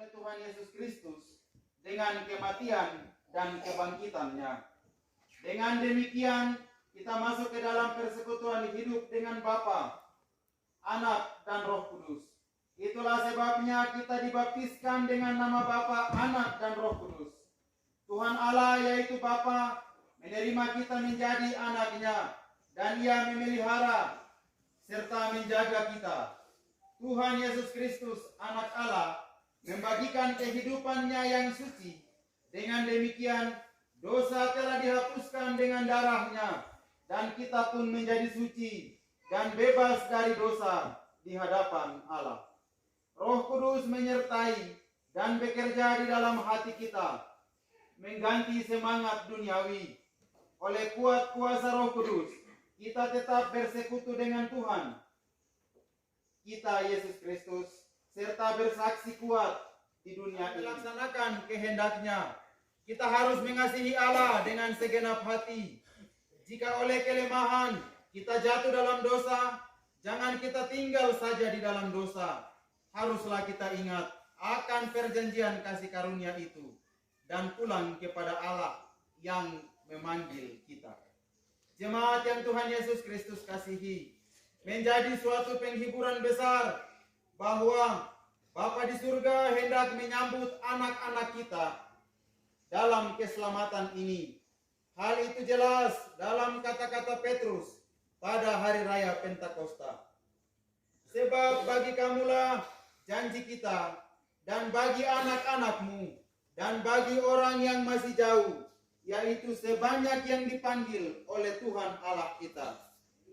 oleh Tuhan Yesus Kristus dengan kematian dan kebangkitannya. Dengan demikian, kita masuk ke dalam persekutuan hidup dengan Bapa, Anak, dan Roh Kudus. Itulah sebabnya kita dibaptiskan dengan nama Bapa, Anak, dan Roh Kudus. Tuhan Allah yaitu Bapa menerima kita menjadi anak-Nya, dan Ia memelihara serta menjaga kita. Tuhan Yesus Kristus, Anak Allah, membagikan kehidupannya yang suci. Dengan demikian, dosa telah dihapuskan dengan darah-Nya, dan kita pun menjadi suci dan bebas dari dosa di hadapan Allah. Roh Kudus menyertai dan bekerja di dalam hati kita, mengganti semangat duniawi. Oleh kuat kuasa Roh Kudus, kita tetap bersekutu dengan Tuhan kita Yesus Kristus, serta bersaksi kuat di dunia ini. Melaksanakan kehendak-Nya, kita harus mengasihi Allah dengan segenap hati. Jika oleh kelemahan kita jatuh dalam dosa, jangan kita tinggal saja di dalam dosa. Haruslah kita ingat akan perjanjian kasih karunia itu dan pulang kepada Allah yang memanggil kita. Jemaat yang Tuhan Yesus Kristus kasihi, menjadi suatu penghiburan besar bahwa Bapa di surga hendak menyambut anak-anak kita dalam keselamatan ini. Hal itu jelas dalam kata-kata Petrus pada hari raya Pentakosta. Sebab bagi kamulah janji kita, dan bagi anak-anakmu, dan bagi orang yang masih jauh, yaitu sebanyak yang dipanggil oleh Tuhan Allah kita.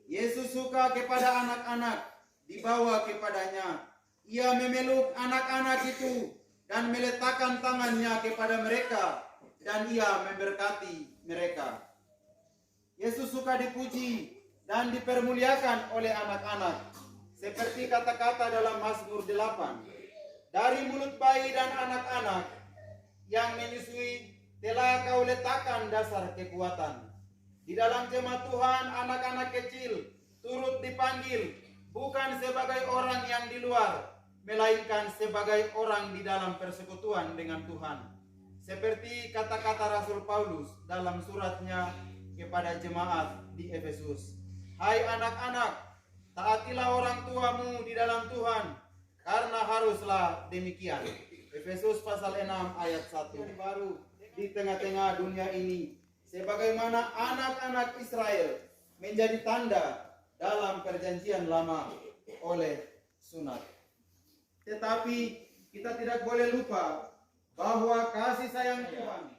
Yesus suka kepada anak-anak, dibawa kepadanya. Ia memeluk anak-anak itu dan meletakkan tangannya kepada mereka, dan ia memberkati mereka. Yesus suka dipuji dan dipermuliakan oleh anak-anak, seperti kata-kata dalam Mazmur 8. Dari mulut bayi dan anak-anak yang menyusui telah kau letakkan dasar kekuatan. Di dalam jemaat Tuhan, anak-anak kecil turut dipanggil bukan sebagai orang yang di luar, melainkan sebagai orang di dalam persekutuan dengan Tuhan. Seperti kata-kata Rasul Paulus dalam suratnya kepada jemaat di Efesus. Hai anak-anak, taatilah orang tuamu di dalam Tuhan, karena haruslah demikian. Efesus pasal 6 ayat 1. Baru di tengah-tengah dunia ini, sebagaimana anak-anak Israel menjadi tanda dalam perjanjian lama oleh sunat. Tetapi kita tidak boleh lupa bahwa kasih sayang Tuhan,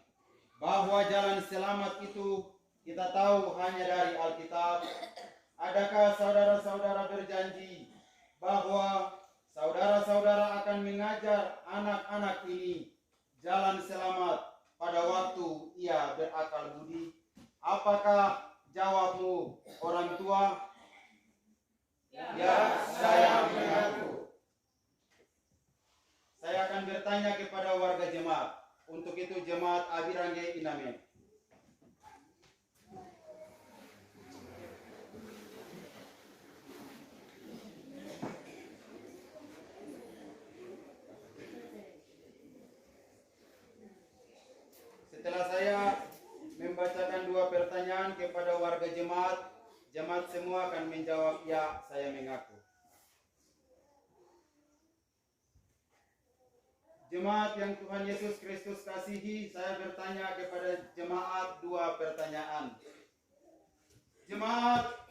bahwa jalan selamat itu kita tahu hanya dari Alkitab. Adakah saudara-saudara berjanji bahwa saudara-saudara akan mengajar anak-anak ini jalan selamat pada waktu ia berakal budi? Apakah jawabmu, orang tua? Ya, saya mengaku. Saya akan bertanya kepada warga jemaat. Untuk itu jemaat Abirange Inamen. Setelah saya membacakan 2 pertanyaan kepada warga jemaat, jemaat semua akan menjawab ya, saya mengaku. Jemaat yang Tuhan Yesus Kristus kasihi, saya bertanya kepada jemaat 2 pertanyaan. Jemaat,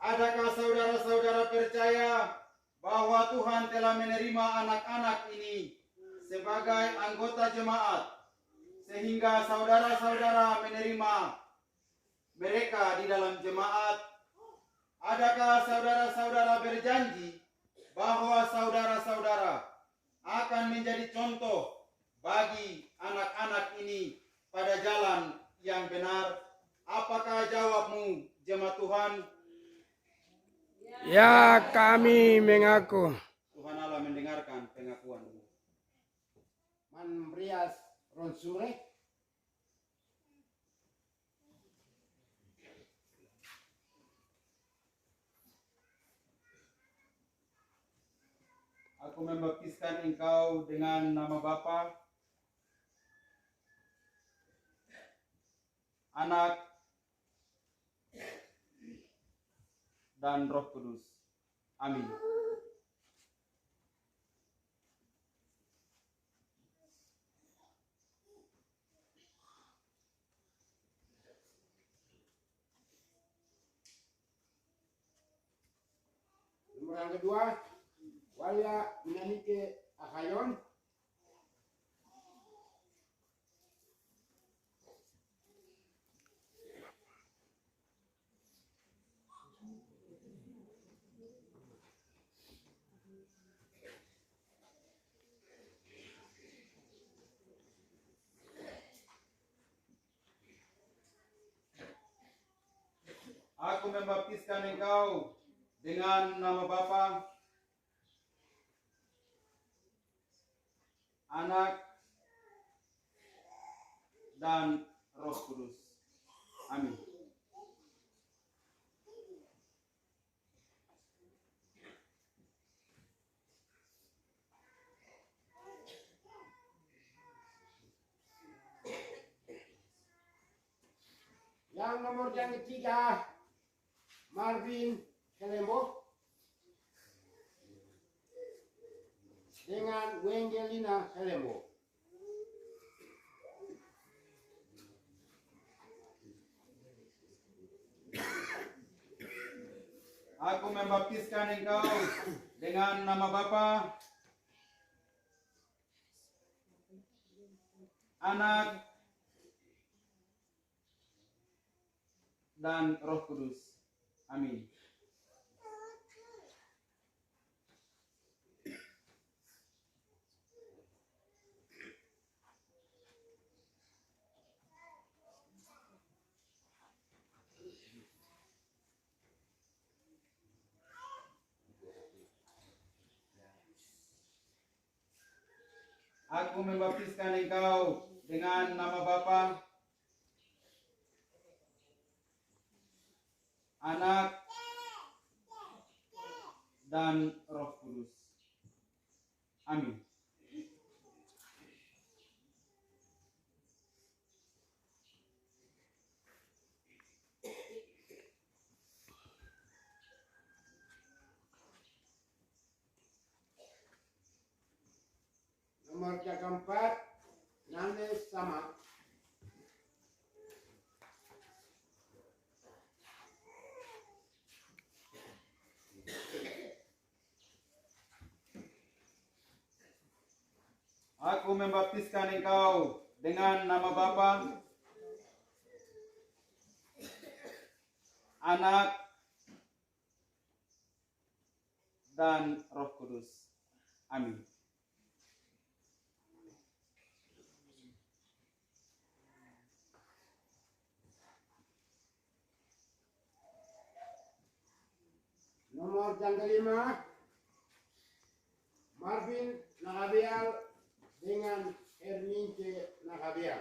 adakah saudara-saudara percaya bahwa Tuhan telah menerima anak-anak ini sebagai anggota jemaat, sehingga saudara-saudara menerima mereka di dalam jemaat? Adakah saudara-saudara berjanji bahwa saudara-saudara akan menjadi contoh bagi anak-anak ini pada jalan yang benar? Apakah jawabmu, jemaat Tuhan? Ya, kami mengaku. Tuhan Allah mendengarkan pengakuanmu. Manbrias Ronsure. Aku membaptiskan engkau dengan nama Bapa, Anak, dan Roh Kudus. Amin. Nomor yang kedua, wala minanike akayon. Aku membaptiskan engkau dengan nama Bapa, Anak, dan Roh Kudus. Amin. Yang nomor yang ketiga, Marvin Kelembo dengan Wengelina Kelembo. Aku membaptiskan engkau dengan nama Bapa, Anak, dan Roh Kudus. Amin. Aku membaptiskan engkau dengan nama Bapa, Anak, dan Roh Kudus. Amin. Nomor yang keempat, Nanes Sama. Aku membaptiskan engkau dengan nama Bapa, Anak, dan Roh Kudus. Amin. Nomor yang kelima, Marvin Nakabial dengan Ermince Nakabial.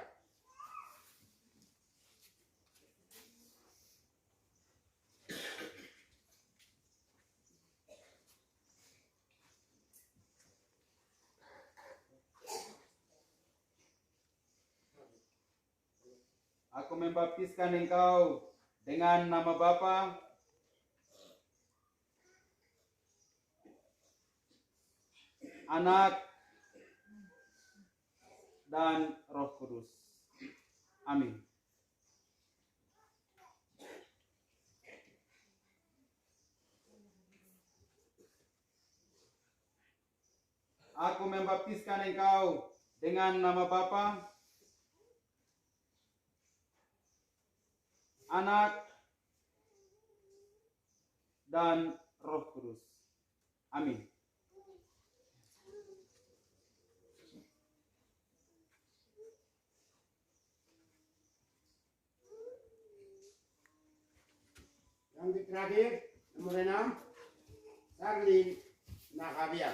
Aku membaptiskan engkau dengan nama Bapa, Anak, dan Roh Kudus. Amin. Aku membaptiskan engkau dengan nama Bapa, Anak, dan Roh Kudus. Amin. Yang terakhir, nomor 6, Sarlin Nakabial.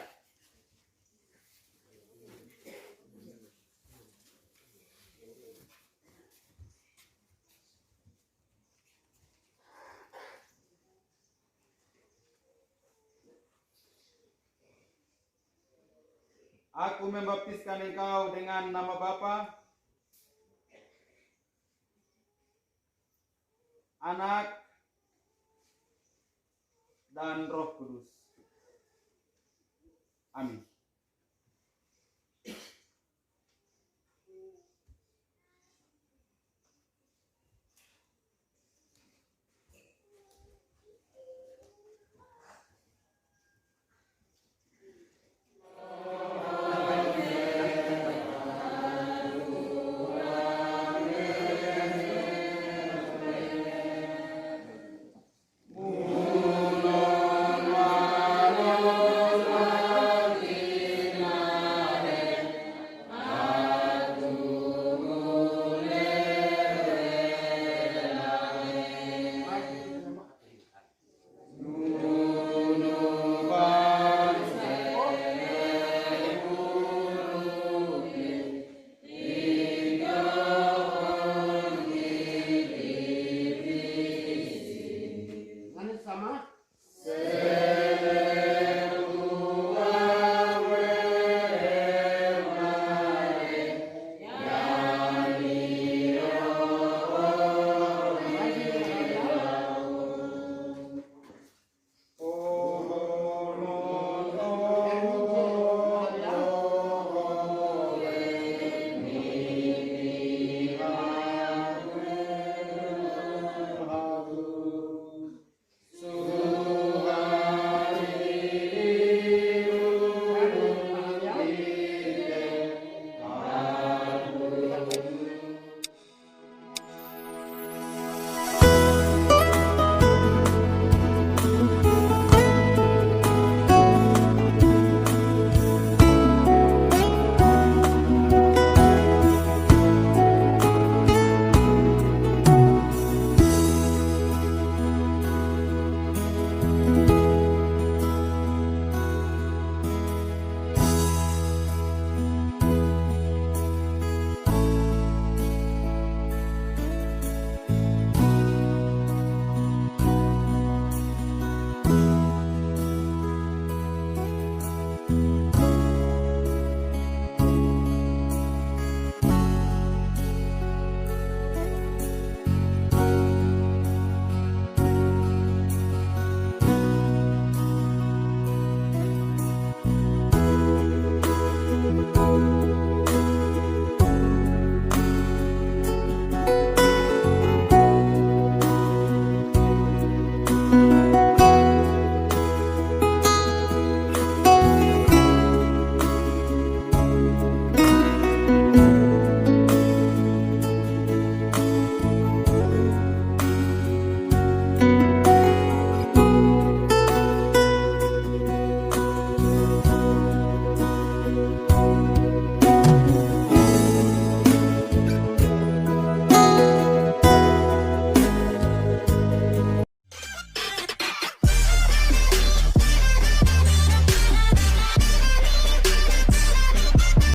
Aku membaptiskan engkau dengan nama Bapa, Anak, dan Roh Kudus. Amin.